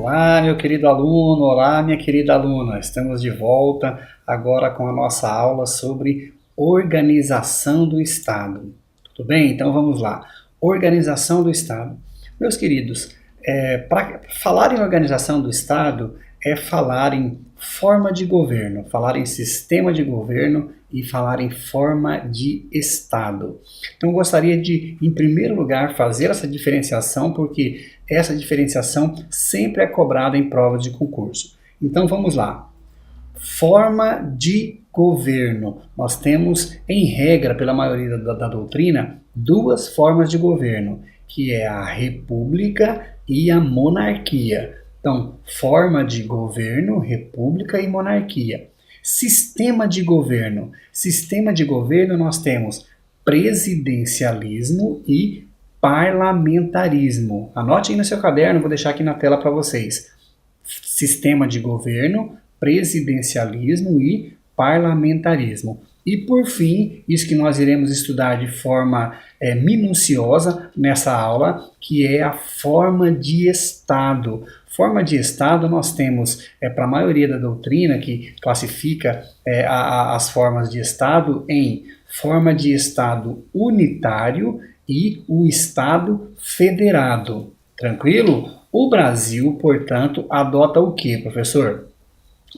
Olá, meu querido aluno, olá, minha querida aluna. Estamos de volta agora com a nossa aula sobre organização do Estado. Tudo bem? Então vamos lá. Organização do Estado. Meus queridos, para falar em organização do Estado é falar em forma de governo, falar em sistema de governo e falar em forma de Estado. Então eu gostaria de, em primeiro lugar, fazer essa diferenciação, porque essa diferenciação sempre é cobrada em provas de concurso. Então vamos lá. Forma de governo. Nós temos, em regra, pela maioria da doutrina, duas formas de governo, que é a república e a monarquia. Então, forma de governo, república e monarquia. Sistema de governo. Sistema de governo nós temos presidencialismo e parlamentarismo. Anote aí no seu caderno, vou deixar aqui na tela para vocês. Sistema de governo, presidencialismo e parlamentarismo. E por fim, isso que nós iremos estudar de forma minuciosa nessa aula, que é a forma de Estado. Forma de Estado nós temos, para a maioria da doutrina, que classifica as formas de Estado em forma de Estado unitário e o Estado federado. Tranquilo? O Brasil, portanto, adota o que, professor?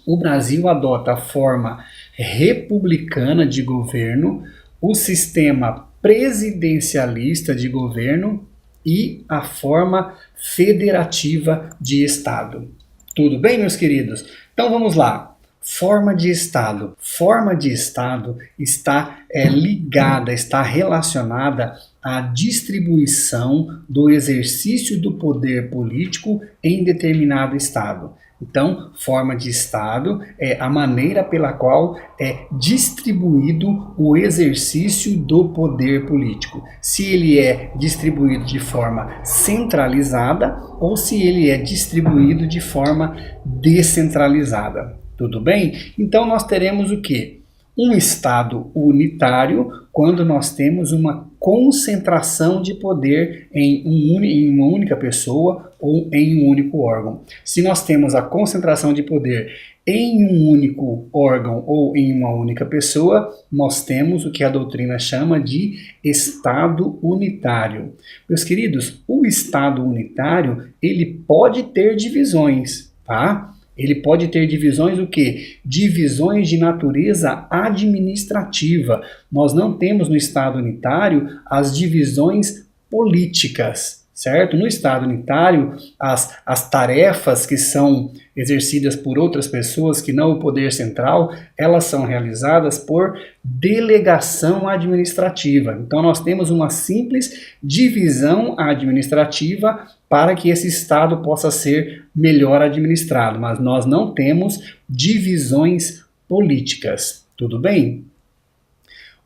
O Brasil adota a forma republicana de governo, o sistema presidencialista de governo e a forma federativa de Estado. Tudo bem, meus queridos? Então vamos lá. Forma de Estado. Forma de Estado está ligada, está relacionada à distribuição do exercício do poder político em determinado Estado. Então, forma de Estado é a maneira pela qual é distribuído o exercício do poder político. Se ele é distribuído de forma centralizada ou se ele é distribuído de forma descentralizada. Tudo bem? Então, nós teremos o quê? Um Estado unitário quando nós temos uma concentração de poder em uma única pessoa ou em um único órgão. Se nós temos a concentração de poder em um único órgão ou em uma única pessoa, nós temos o que a doutrina chama de Estado unitário. Meus queridos, o Estado unitário, ele pode ter divisões, tá? Ele pode ter divisões o quê? Divisões de natureza administrativa. Nós não temos no Estado unitário as divisões políticas, certo? No Estado unitário, as tarefas que são exercidas por outras pessoas que não o poder central, elas são realizadas por delegação administrativa. Então nós temos uma simples divisão administrativa para que esse Estado possa ser melhor administrado, mas nós não temos divisões políticas. Tudo bem?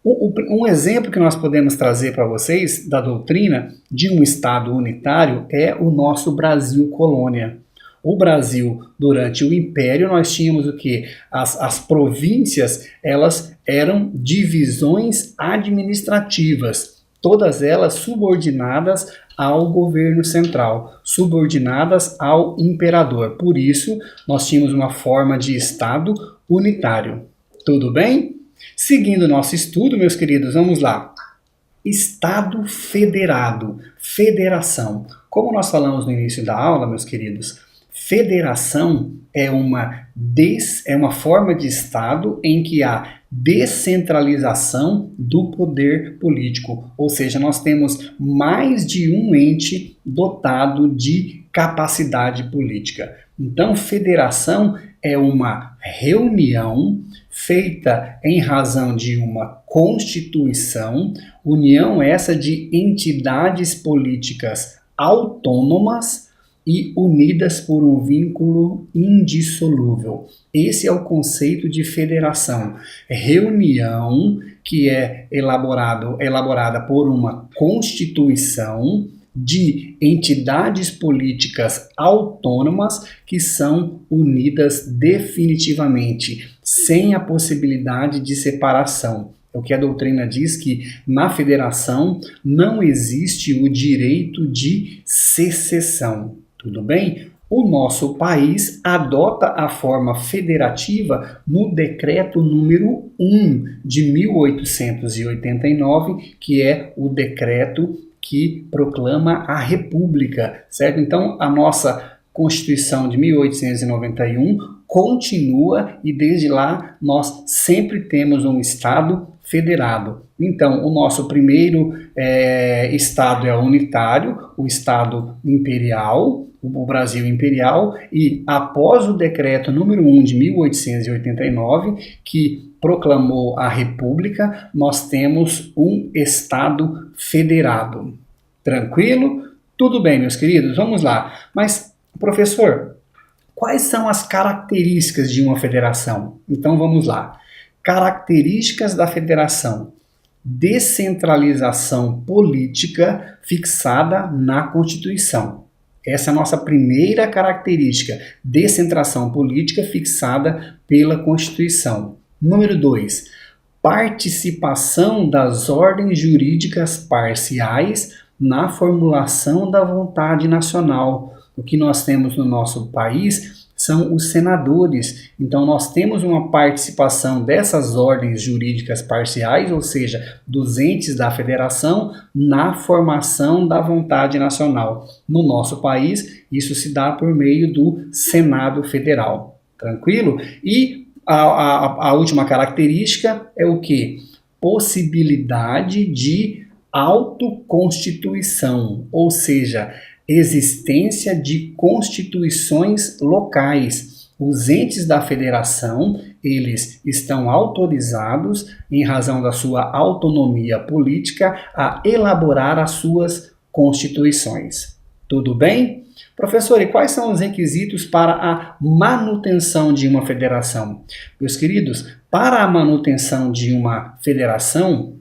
Um exemplo que nós podemos trazer para vocês da doutrina de um Estado unitário é o nosso Brasil colônia. O Brasil, durante o Império, nós tínhamos o quê? As províncias, elas eram divisões administrativas, todas elas subordinadas ao governo central, subordinadas ao imperador. Por isso, nós tínhamos uma forma de Estado unitário. Tudo bem? Seguindo o nosso estudo, meus queridos, vamos lá. Estado federado, federação. Como nós falamos no início da aula, meus queridos, federação é uma forma de Estado em que há descentralização do poder político, ou seja, nós temos mais de um ente dotado de capacidade política. Então, federação é uma reunião feita em razão de uma constituição, união essa de entidades políticas autônomas e unidas por um vínculo indissolúvel. Esse é o conceito de federação. Reunião que é elaborada por uma constituição de entidades políticas autônomas que são unidas definitivamente, sem a possibilidade de separação. É o que a doutrina diz, que na federação não existe o direito de secessão. Tudo bem? O nosso país adota a forma federativa no decreto número 1 de 1889, que é o decreto que proclama a República, certo? Então, a nossa Constituição de 1891 continua e desde lá nós sempre temos um Estado federado. Então, o nosso primeiro Estado é unitário, o Estado imperial, o Brasil imperial, e após o decreto número 1 de 1889, que proclamou a República, nós temos um Estado federado. Tranquilo? Tudo bem, meus queridos? Vamos lá. Mas, professor, quais são as características de uma federação? Então, vamos lá. Características da federação: descentralização política fixada na Constituição. Essa é a nossa primeira característica, descentralização política fixada pela Constituição. Número 2, participação das ordens jurídicas parciais na formulação da vontade nacional. O que nós temos no nosso país são os senadores. Então, nós temos uma participação dessas ordens jurídicas parciais, ou seja, dos entes da federação, na formação da vontade nacional. No nosso país, isso se dá por meio do Senado Federal. Tranquilo? E a última característica é o quê? Possibilidade de autoconstituição, ou seja, existência de constituições locais. Os entes da federação, eles estão autorizados, em razão da sua autonomia política, a elaborar as suas constituições. Tudo bem? Professor, e quais são os requisitos para a manutenção de uma federação? Meus queridos, para a manutenção de uma federação,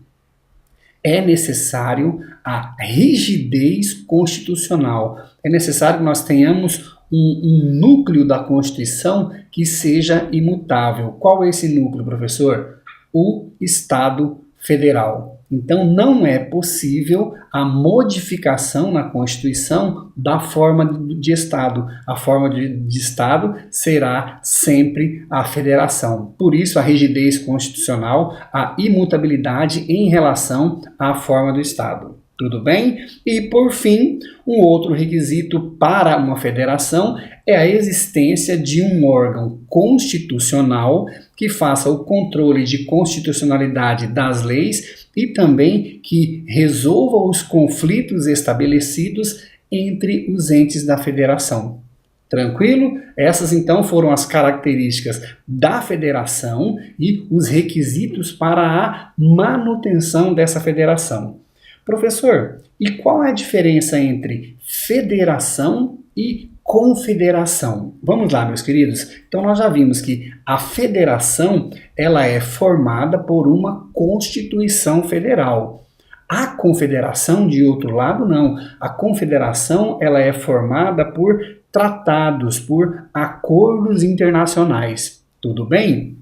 é necessário a rigidez constitucional. É necessário que nós tenhamos um núcleo da Constituição que seja imutável. Qual é esse núcleo, professor? O Estado Federal. Então, não é possível a modificação na Constituição da forma de Estado. A forma de Estado será sempre a federação. Por isso, a rigidez constitucional, a imutabilidade em relação à forma do Estado. Tudo bem? E, por fim, um outro requisito para uma federação é a existência de um órgão constitucional que faça o controle de constitucionalidade das leis e também que resolva os conflitos estabelecidos entre os entes da federação. Tranquilo? Essas então foram as características da federação e os requisitos para a manutenção dessa federação. Professor, e qual é a diferença entre federação e confederação? Vamos lá, meus queridos. Então nós já vimos que a federação ela é formada por uma Constituição Federal. A confederação, de outro lado, não. A confederação ela é formada por tratados, por acordos internacionais. Tudo bem?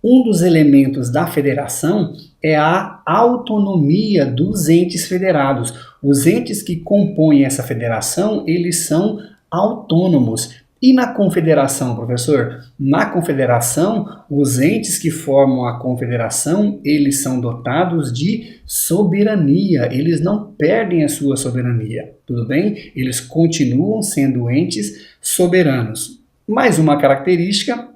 Um dos elementos da federação é a autonomia dos entes federados. Os entes que compõem essa federação, eles são autônomos. E na confederação, professor? Na confederação, os entes que formam a confederação, eles são dotados de soberania. Eles não perdem a sua soberania, tudo bem? Eles continuam sendo entes soberanos. Mais uma característica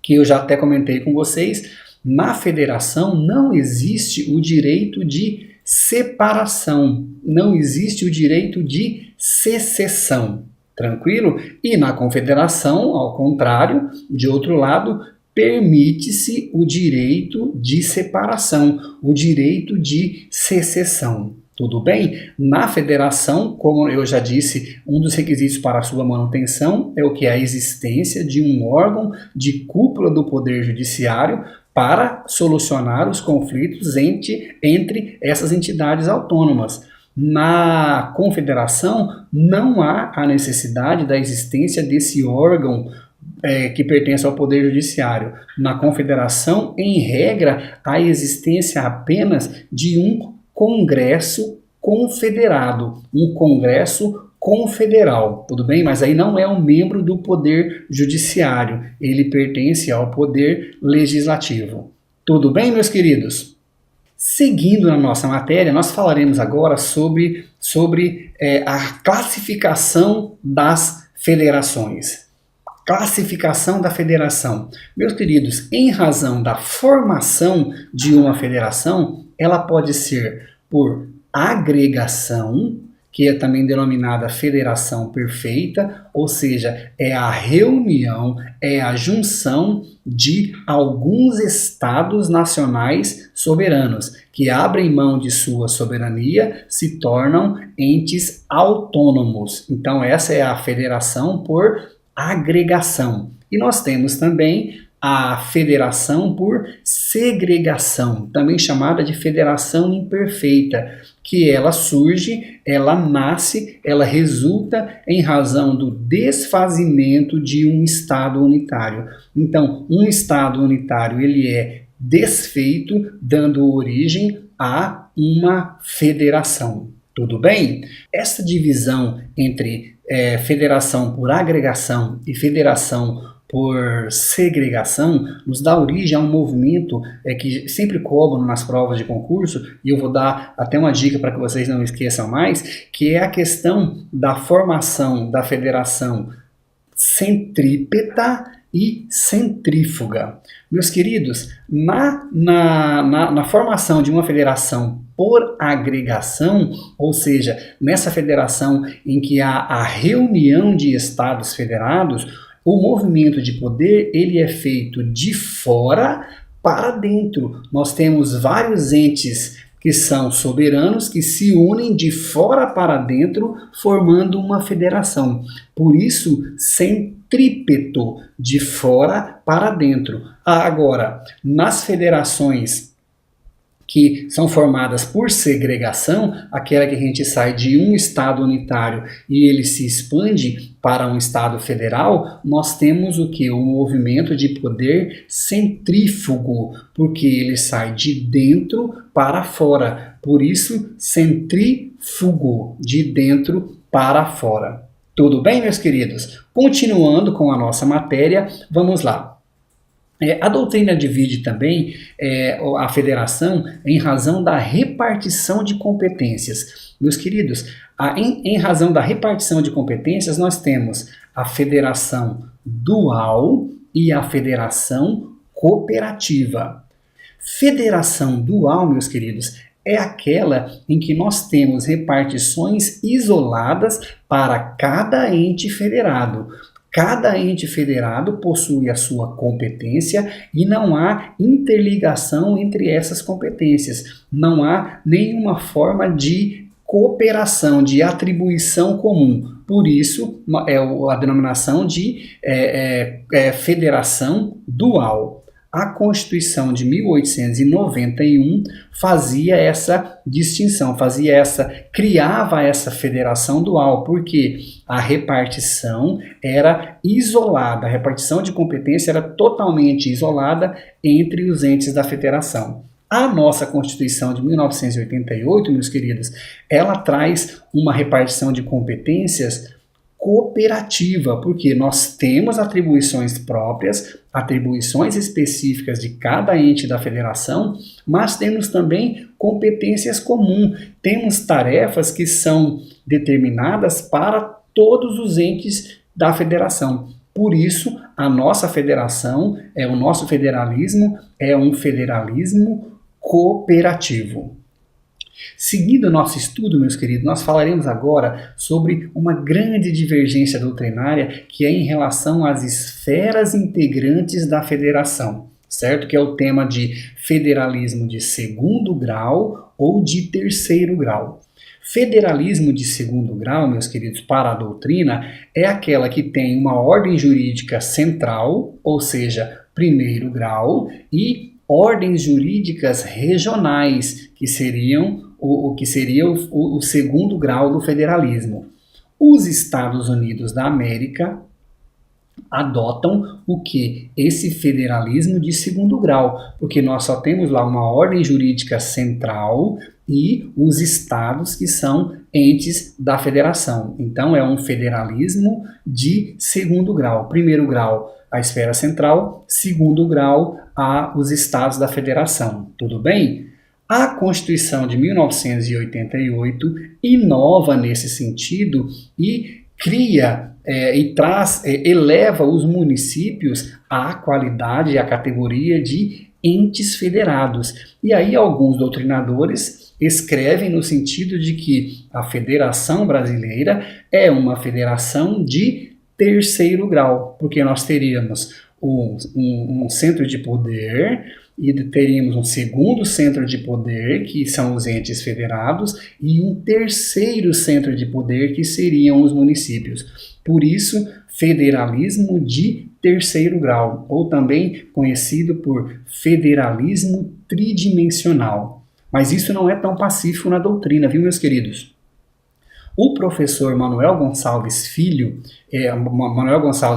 que eu já até comentei com vocês, na federação não existe o direito de separação, não existe o direito de secessão, tranquilo? E na confederação, ao contrário, de outro lado, permite-se o direito de separação, o direito de secessão. Tudo bem? Na federação, como eu já disse, um dos requisitos para a sua manutenção é o que? A existência de um órgão de cúpula do Poder Judiciário para solucionar os conflitos entre essas entidades autônomas. Na confederação, não há a necessidade da existência desse órgão que pertence ao Poder Judiciário. Na confederação, em regra, há a existência apenas de um Congresso confederado, um Congresso confederal, tudo bem? Mas aí não é um membro do poder judiciário, ele pertence ao poder legislativo. Tudo bem, meus queridos? Seguindo na nossa matéria, nós falaremos agora sobre a classificação das federações. Classificação da federação. Meus queridos, em razão da formação de uma federação, ela pode ser por agregação, que é também denominada federação perfeita, ou seja, é a reunião, é a junção de alguns estados nacionais soberanos, que abrem mão de sua soberania, se tornam entes autônomos. Então essa é a federação por agregação. E nós temos também a federação por segregação, também chamada de federação imperfeita, que ela surge, ela nasce, ela resulta em razão do desfazimento de um Estado unitário. Então, um Estado unitário ele é desfeito, dando origem a uma federação. Tudo bem? Essa divisão entre federação por agregação e federação por segregação nos dá origem a um movimento que sempre cobram nas provas de concurso, e eu vou dar até uma dica para que vocês não esqueçam mais, que é a questão da formação da federação centrípeta e centrífuga. Meus queridos, na formação de uma federação por agregação, ou seja, nessa federação em que há a reunião de estados federados, o movimento de poder ele é feito de fora para dentro. Nós temos vários entes que são soberanos, que se unem de fora para dentro, formando uma federação. Por isso, centrípeto, de fora para dentro. Agora, nas federações que são formadas por segregação, aquela que a gente sai de um estado unitário e ele se expande para um estado federal, nós temos o que? O movimento de poder centrífugo, porque ele sai de dentro para fora. Por isso, centrífugo, de dentro para fora. Tudo bem, meus queridos? Continuando com a nossa matéria, vamos lá. A doutrina divide também a federação em razão da repartição de competências. Meus queridos, em razão da repartição de competências, nós temos a federação dual e a federação cooperativa. Federação dual, meus queridos, é aquela em que nós temos repartições isoladas para cada ente federado. Cada ente federado possui a sua competência e não há interligação entre essas competências. Não há nenhuma forma de cooperação, de atribuição comum. Por isso, é a denominação de federação dual. A Constituição de 1891 fazia essa distinção, criava essa federação dual, porque a repartição era isolada, a repartição de competência era totalmente isolada entre os entes da federação. A nossa Constituição de 1988, meus queridos, ela traz uma repartição de competências cooperativa, porque nós temos atribuições próprias, atribuições específicas de cada ente da federação, mas temos também competências comuns, temos tarefas que são determinadas para todos os entes da federação. Por isso, a nossa federação, o nosso federalismo é um federalismo cooperativo. Seguindo o nosso estudo, meus queridos, nós falaremos agora sobre uma grande divergência doutrinária que é em relação às esferas integrantes da federação, certo? Que é o tema de federalismo de segundo grau ou de terceiro grau. Federalismo de segundo grau, meus queridos, para a doutrina, é aquela que tem uma ordem jurídica central, ou seja, primeiro grau, e ordens jurídicas regionais, que seriam o segundo grau do federalismo. Os Estados Unidos da América, adotam o que? Esse federalismo de segundo grau, porque nós só temos lá uma ordem jurídica central e os estados que são entes da federação. Então é um federalismo de segundo grau. Primeiro grau, a esfera central, segundo grau, os estados da federação. Tudo bem? A Constituição de 1988 inova nesse sentido e cria eleva os municípios à qualidade e à categoria de entes federados. E aí alguns doutrinadores escrevem no sentido de que a Federação Brasileira é uma federação de terceiro grau, porque nós teríamos um centro de poder e teríamos um segundo centro de poder, que são os entes federados, e um terceiro centro de poder, que seriam os municípios. Por isso, federalismo de terceiro grau, ou também conhecido por federalismo tridimensional. Mas isso não é tão pacífico na doutrina, viu, meus queridos? O professor Manuel Gonçalves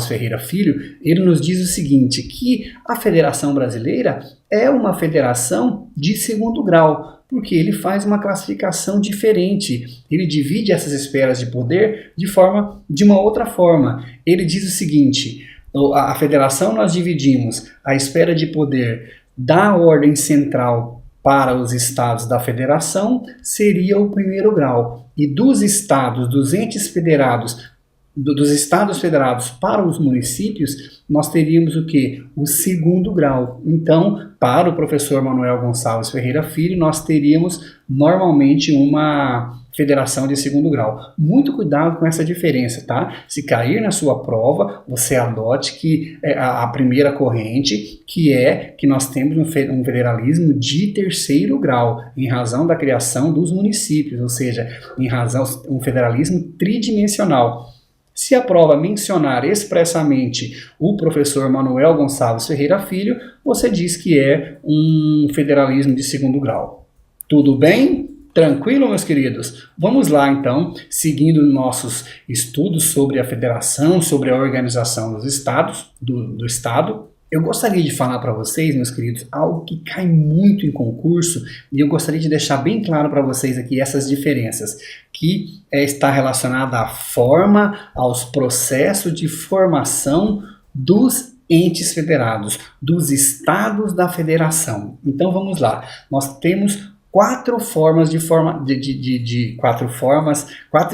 Ferreira Filho, ele nos diz o seguinte, que a Federação Brasileira é uma federação de segundo grau, porque ele faz uma classificação diferente. Ele divide essas esferas de poder de uma outra forma. Ele diz o seguinte, a federação nós dividimos a esfera de poder da ordem central para os estados da federação, seria o primeiro grau. E dos estados, dos entes federados, dos estados federados para os municípios, nós teríamos o quê? O segundo grau. Então, para o professor Manuel Gonçalves Ferreira Filho, nós teríamos normalmente uma federação de segundo grau. Muito cuidado com essa diferença, tá? Se cair na sua prova, você adote que a primeira corrente, que nós temos um federalismo de terceiro grau, em razão da criação dos municípios, ou seja, em razão um federalismo tridimensional. Se a prova mencionar expressamente o professor Manuel Gonçalves Ferreira Filho, você diz que é um federalismo de segundo grau. Tudo bem? Tranquilo, meus queridos? Vamos lá, então, seguindo nossos estudos sobre a federação, sobre a organização dos estados, do Estado. Eu gostaria de falar para vocês, meus queridos, algo que cai muito em concurso, e eu gostaria de deixar bem claro para vocês aqui essas diferenças, que está relacionada à forma, aos processos de formação dos entes federados, dos estados da federação. Então vamos lá, nós temos quatro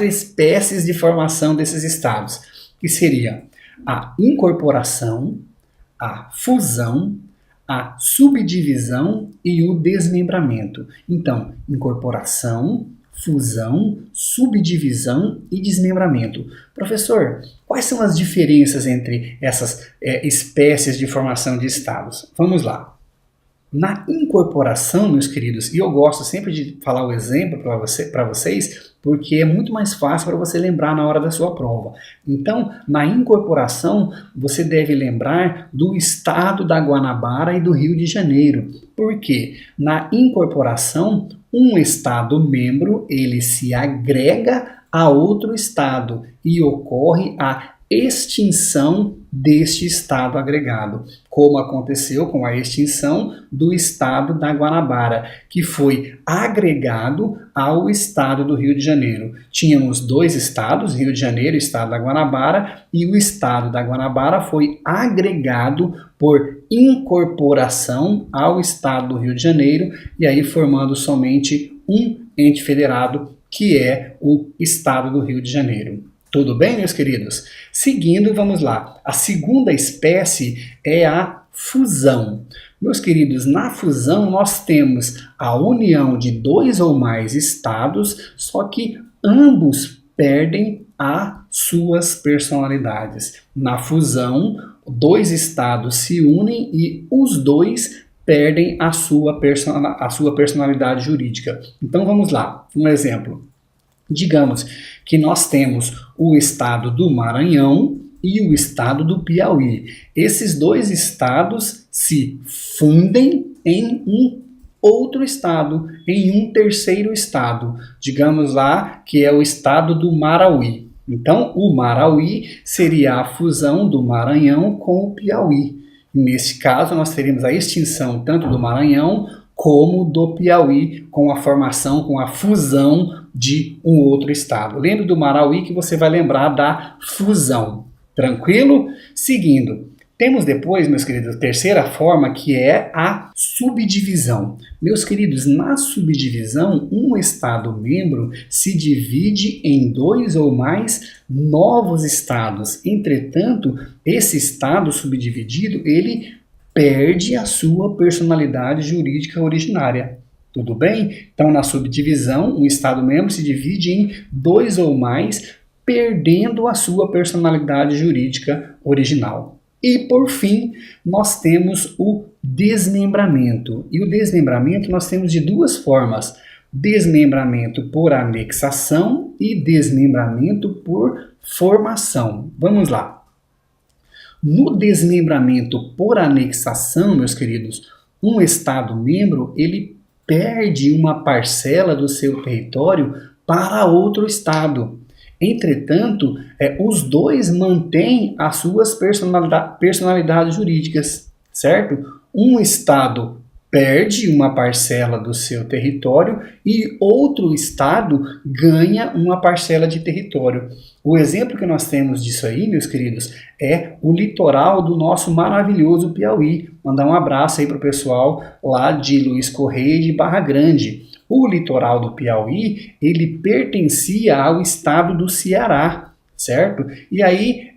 espécies de formação desses estados, que seria a incorporação, a fusão, a subdivisão e o desmembramento. Então, incorporação, fusão, subdivisão e desmembramento. Professor, quais são as diferenças entre essas espécies de formação de estados? Vamos lá. Na incorporação, meus queridos, e eu gosto sempre de falar o exemplo para vocês, porque é muito mais fácil para você lembrar na hora da sua prova. Então, na incorporação, você deve lembrar do estado da Guanabara e do Rio de Janeiro. Por quê? Na incorporação, um estado membro, ele se agrega a outro estado e ocorre a extinção deste estado agregado, como aconteceu com a extinção do estado da Guanabara, que foi agregado ao estado do Rio de Janeiro. Tínhamos dois estados, Rio de Janeiro e estado da Guanabara, e o estado da Guanabara foi agregado por incorporação ao estado do Rio de Janeiro, e aí formando somente um ente federado, que é o estado do Rio de Janeiro. Tudo bem, meus queridos? Seguindo, vamos lá. A segunda espécie é a fusão. Meus queridos, na fusão nós temos a união de dois ou mais estados, só que ambos perdem as suas personalidades. Na fusão, dois estados se unem e os dois perdem a sua personalidade jurídica. Então vamos lá, um exemplo. Digamos que nós temos o estado do Maranhão e o estado do Piauí. Esses dois estados se fundem em um outro estado, em um terceiro estado. Digamos lá que é o estado do Marauí. Então, o Marauí seria a fusão do Maranhão com o Piauí. Neste caso, nós teríamos a extinção tanto do Maranhão como do Piauí, com a formação, com a fusão de um outro estado. Lembre do Marauí que você vai lembrar da fusão. Tranquilo? Seguindo. Temos depois, meus queridos, a terceira forma, que é a subdivisão. Meus queridos, na subdivisão, um Estado-membro se divide em 2 ou mais novos estados. Entretanto, esse Estado subdividido, ele perde a sua personalidade jurídica originária. Tudo bem? Então, na subdivisão, um Estado-membro se divide em 2 ou mais, perdendo a sua personalidade jurídica original. E, por fim, nós temos o desmembramento. E o desmembramento nós temos de 2 formas. Desmembramento por anexação e desmembramento por formação. Vamos lá. No desmembramento por anexação, meus queridos, um Estado-membro, ele perde uma parcela do seu território para outro Estado. Entretanto, os dois mantêm as suas personalidades jurídicas, certo? Um Estado perde uma parcela do seu território e outro Estado ganha uma parcela de território. O exemplo que nós temos disso aí, meus queridos, é o litoral do nosso maravilhoso Piauí. Mandar um abraço aí para o pessoal lá de Luiz Correia e de Barra Grande. O litoral do Piauí, ele pertencia ao estado do Ceará, certo? E aí,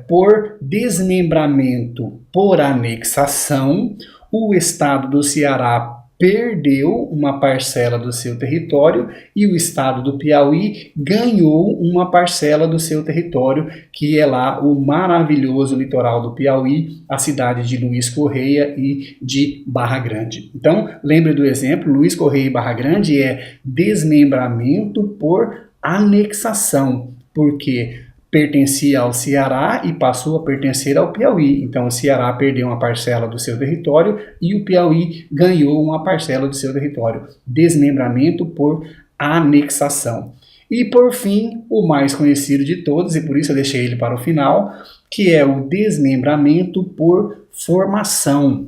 por desmembramento por anexação, o estado do Ceará perdeu uma parcela do seu território e o estado do Piauí ganhou uma parcela do seu território, que é lá o maravilhoso litoral do Piauí, a cidade de Luiz Correia e de Barra Grande. Então, lembre do exemplo, Luiz Correia e Barra Grande é desmembramento por anexação, porque pertencia ao Ceará e passou a pertencer ao Piauí. Então, o Ceará perdeu uma parcela do seu território e o Piauí ganhou uma parcela do seu território. Desmembramento por anexação. E, por fim, o mais conhecido de todos, e por isso eu deixei ele para o final, que é o desmembramento por formação.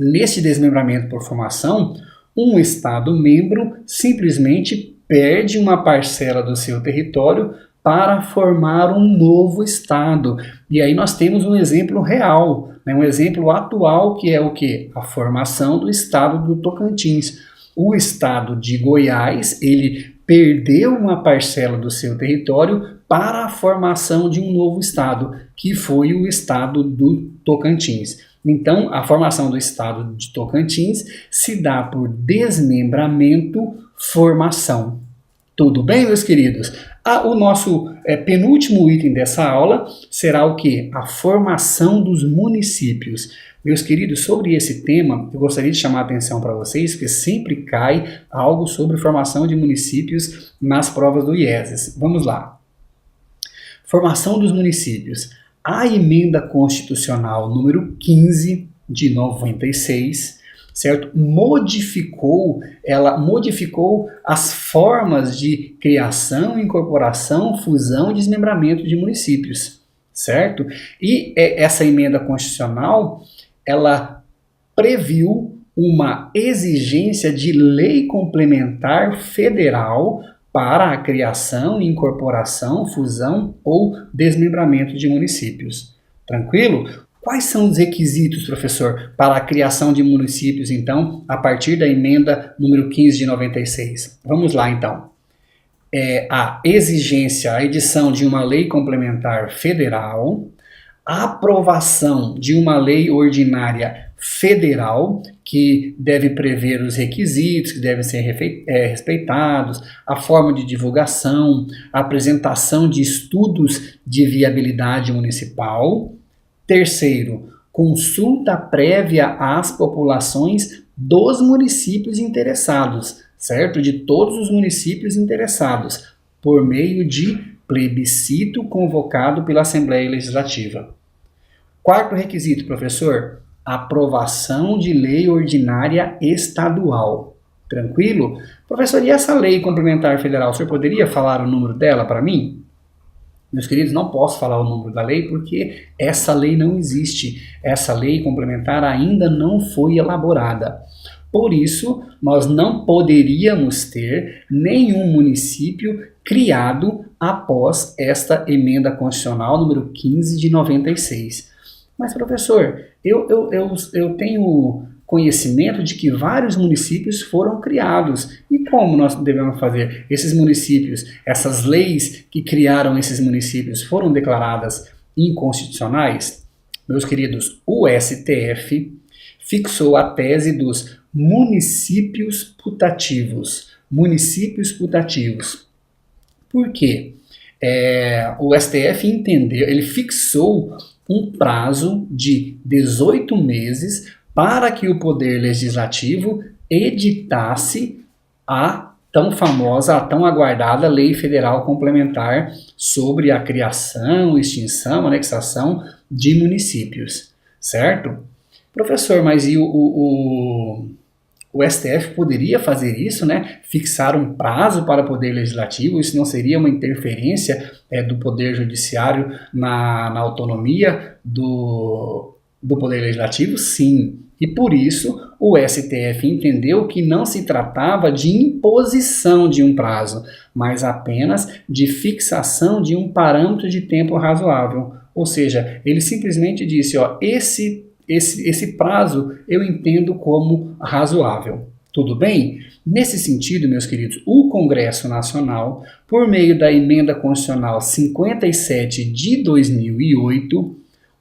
Neste desmembramento por formação, um Estado-membro simplesmente perde uma parcela do seu território para formar um novo Estado. E aí nós temos um exemplo real, né? Um exemplo atual, que é o quê? A formação do Estado do Tocantins. O Estado de Goiás, ele perdeu uma parcela do seu território para a formação de um novo Estado, que foi o Estado do Tocantins. Então, a formação do Estado de Tocantins se dá por desmembramento-formação. Tudo bem, meus queridos? O nosso penúltimo item dessa aula será o quê? A formação dos municípios. Meus queridos, sobre esse tema, eu gostaria de chamar a atenção para vocês, porque sempre cai algo sobre formação de municípios nas provas do IESES. Vamos lá. Formação dos municípios. A emenda constitucional número 15 de 96, certo? Modificou as formas de criação, incorporação, fusão e desmembramento de municípios, certo? E essa emenda constitucional, ela previu uma exigência de lei complementar federal para a criação, incorporação, fusão ou desmembramento de municípios. Tranquilo? Quais são os requisitos, professor, para a criação de municípios, então, a partir da emenda número 15 de 96? Vamos lá, então. A exigência, a edição de uma lei complementar federal, a aprovação de uma lei ordinária federal, que deve prever os requisitos que devem ser respeitados, a forma de divulgação, a apresentação de estudos de viabilidade municipal. Terceiro, consulta prévia às populações dos municípios interessados, certo? De todos os municípios interessados, por meio de plebiscito convocado pela Assembleia Legislativa. Quarto requisito, professor, aprovação de lei ordinária estadual. Tranquilo? Professor, e essa lei complementar federal, o senhor poderia falar o número dela para mim? Meus queridos, não posso falar o número da lei porque essa lei não existe. Essa lei complementar ainda não foi elaborada. Por isso, nós não poderíamos ter nenhum município criado após esta emenda constitucional número 15 de 96. Mas, professor, eu tenho conhecimento de que vários municípios foram criados. E como nós devemos fazer? Esses municípios, essas leis que criaram esses municípios foram declaradas inconstitucionais? Meus queridos, o STF fixou a tese dos municípios putativos. Municípios putativos. Por quê? O STF entendeu, ele fixou um prazo de 18 meses para que o Poder Legislativo editasse a tão famosa, a tão aguardada Lei Federal Complementar sobre a criação, extinção, anexação de municípios, certo? Professor, mas e o STF poderia fazer isso, né? Fixar um prazo para o Poder Legislativo? Isso não seria uma interferência do Poder Judiciário na autonomia do Poder Legislativo? Sim. E por isso o STF entendeu que não se tratava de imposição de um prazo, mas apenas de fixação de um parâmetro de tempo razoável. Ou seja, ele simplesmente disse, ó, esse prazo eu entendo como razoável. Tudo bem? Nesse sentido, meus queridos, o Congresso Nacional, por meio da Emenda Constitucional 57 de 2008,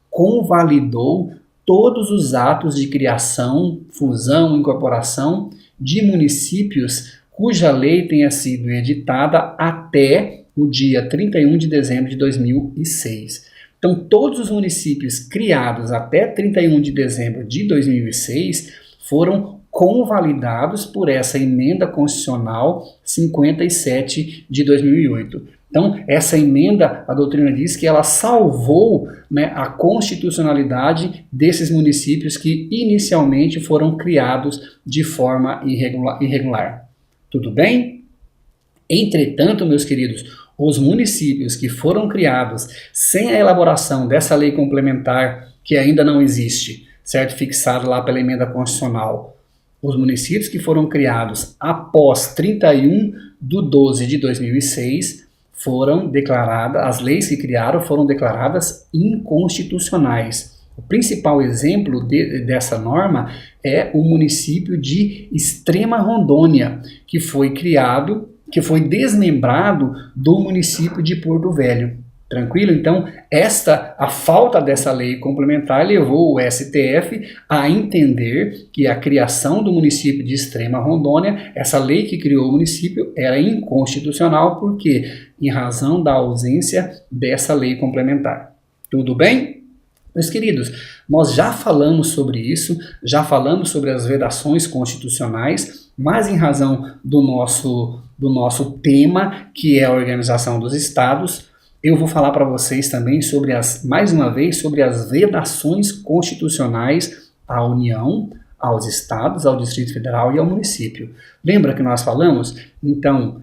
convalidou todos os atos de criação, fusão, incorporação de municípios cuja lei tenha sido editada até o dia 31 de dezembro de 2006. Então, todos os municípios criados até 31 de dezembro de 2006 foram convalidados por essa Emenda Constitucional 57 de 2008. Então, essa emenda, a doutrina diz que ela salvou, né, a constitucionalidade desses municípios que inicialmente foram criados de forma irregular. Tudo bem? Entretanto, meus queridos, os municípios que foram criados sem a elaboração dessa lei complementar, que ainda não existe, certo? Fixada lá pela emenda constitucional, os municípios que foram criados após 31 de 12 de 2006 foram declaradas, as leis que criaram foram declaradas inconstitucionais. O principal exemplo dessa norma é o município de Extrema Rondônia, que foi criado, que foi desmembrado do município de Porto Velho. Tranquilo? Então, a falta dessa lei complementar levou o STF a entender que a criação do município de Extrema Rondônia, essa lei que criou o município, era inconstitucional, porque em razão da ausência dessa lei complementar. Tudo bem? Meus queridos, nós já falamos sobre isso, já falamos sobre as vedações constitucionais, mas em razão do nosso tema, que é a organização dos estados, eu vou falar para vocês também mais uma vez, sobre as vedações constitucionais à União, aos estados, ao Distrito Federal e ao município. Lembra que nós falamos? Então,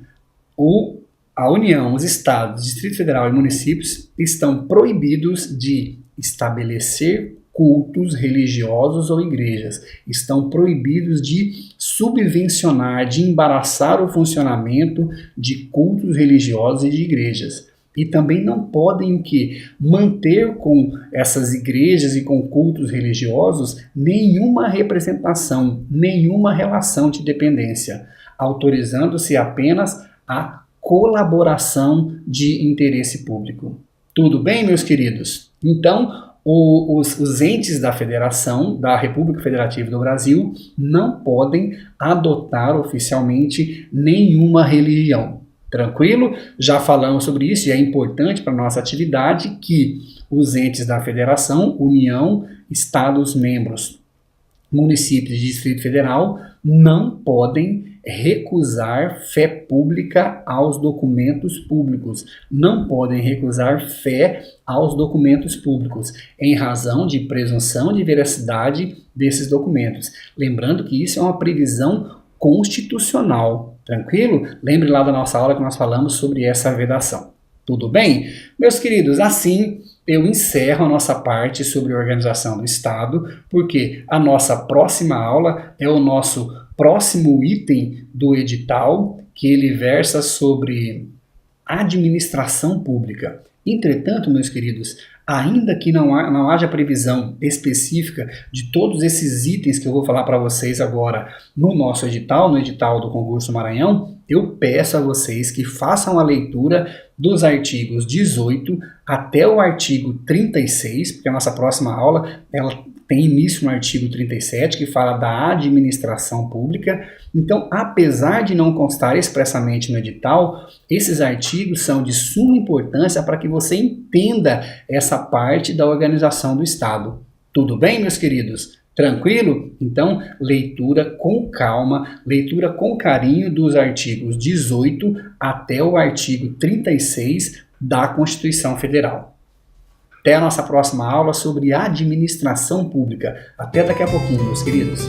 a União, os estados, Distrito Federal e municípios estão proibidos de estabelecer cultos religiosos ou igrejas. Estão proibidos de subvencionar, de embaraçar o funcionamento de cultos religiosos e de igrejas. E também não podem manter com essas igrejas e com cultos religiosos nenhuma representação, nenhuma relação de dependência, autorizando-se apenas a colaboração de interesse público. Tudo bem, meus queridos? Então, os entes da Federação, da República Federativa do Brasil, não podem adotar oficialmente nenhuma religião. Tranquilo? Já falamos sobre isso e é importante para a nossa atividade que os entes da Federação, União, Estados membros, municípios e Distrito Federal não podem recusar fé pública aos documentos públicos. Não podem recusar fé aos documentos públicos, em razão de presunção de veracidade desses documentos. Lembrando que isso é uma previsão constitucional. Tranquilo? Lembre lá da nossa aula que nós falamos sobre essa vedação. Tudo bem? Meus queridos, assim eu encerro a nossa parte sobre organização do Estado, porque a nossa próxima aula é o nosso próximo item do edital, que ele versa sobre administração pública. Entretanto, meus queridos, ainda que não haja previsão específica de todos esses itens que eu vou falar para vocês agora no nosso edital, no edital do concurso Maranhão, eu peço a vocês que façam a leitura dos artigos 18 até o artigo 36, porque a nossa próxima aula ela tem início no artigo 37, que fala da administração pública. Então, apesar de não constar expressamente no edital, esses artigos são de suma importância para que você entenda essa parte da organização do Estado. Tudo bem, meus queridos? Tranquilo? Então, leitura com calma, leitura com carinho dos artigos 18 até o artigo 36 da Constituição Federal. Até a nossa próxima aula sobre administração pública. Até daqui a pouquinho, meus queridos.